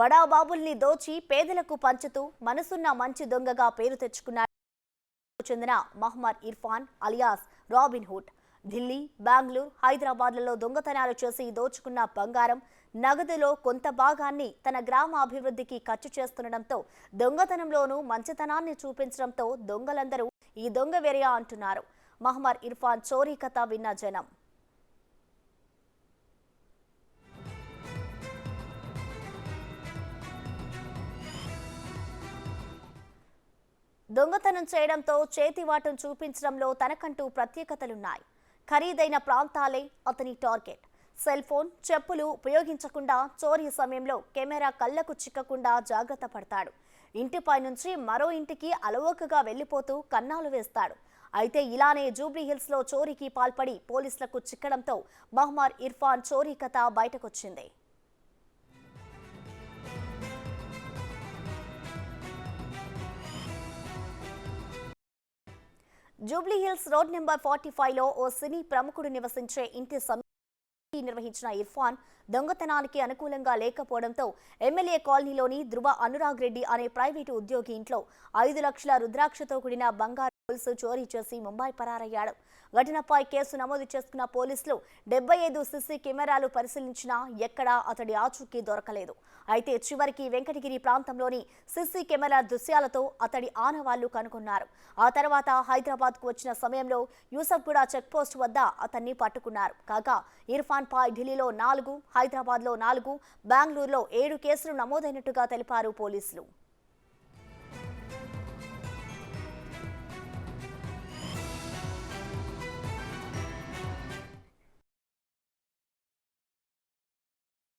బడాబాబుల్ని దోచి పేదలకు పంచుతూ మనసున్న మంచి దొంగగా పేరు తెచ్చుకున్నాడు చెందిన Mohammad Irfan alias Robin Hood. Delhi, Bengaluru, హైదరాబాద్లలో దొంగతనాలు చేసి దోచుకున్న బంగారం, నగదులో కొంత భాగాన్ని తన గ్రామ అభివృద్ధికి ఖర్చు చేస్తుండటంతో దొంగతనంలోనూ మంచితనాన్ని చూపించడంతో దొంగలందరూ ఈ దొంగ వెరియా అంటున్నారు. మహమ్మద్ ఇర్ఫాన్ చోరీ కథ విన్న జనం దొంగతనం చేయడంతో చేతివాటం చూపించడంలో తనకంటూ ప్రత్యేకతలున్నాయి. ఖరీదైన ప్రాంతాలే అతని టార్గెట్. సెల్ ఫోన్, చెప్పులు ఉపయోగించకుండా చోరీ సమయంలో కెమెరా కళ్లకు చిక్కకుండా జాగ్రత్త పడతాడు. ఇంటిపై నుంచి మరో ఇంటికి అలవోకగా వెళ్లిపోతూ కన్నాలు వేస్తాడు. అయితే ఇలానే జూబ్లీ హిల్స్ లో చోరీకి పాల్పడి పోలీసులకు చిక్కడంతో మహమ్మద్ ఇర్ఫాన్ చోరీ కథ బయటకొచ్చింది. జూబ్లీ హిల్స్ రోడ్ నెంబర్ 45 లో ఓ సినీ ప్రముఖుడు నివసించే ఇంటి నిర్వహించిన ఇర్ఫాన్ దొంగతనానికి అనుకూలంగా లేకపోవడంతో ఎమ్మెల్యే కాలనీలోని ధృవ అనురాగ్ రెడ్డి అనే ప్రైవేటు ఉద్యోగి ఇంట్లో 5 లక్షల రుద్రాక్షతో కూడిన బంగారు గొలుసు చోరీ చేసి ముంబై పరారయ్యాడు. ఘటనపై కేసు నమోదు చేసుకున్న పోలీసులు 75 సీసీ కెమెరాలు పరిశీలించినా ఎక్కడా అతడి ఆచూకీ దొరకలేదు. అయితే చివరికి వెంకటగిరి ప్రాంతంలోని సీసీ కెమెరా దృశ్యాలతో అతడి ఆనవాళ్లు కనుగొన్నారు. ఆ తర్వాత హైదరాబాద్కు వచ్చిన సమయంలో యూసఫ్గూడ చెక్పోస్ట్ వద్ద అతన్ని పట్టుకున్నారు. కాగా ఇర్ఫాన్ పై ఢిల్లీలో 4, హైదరాబాద్లో 4, బెంగళూరులో 7 కేసులు నమోదైనట్టుగా తెలిపారు పోలీసులు.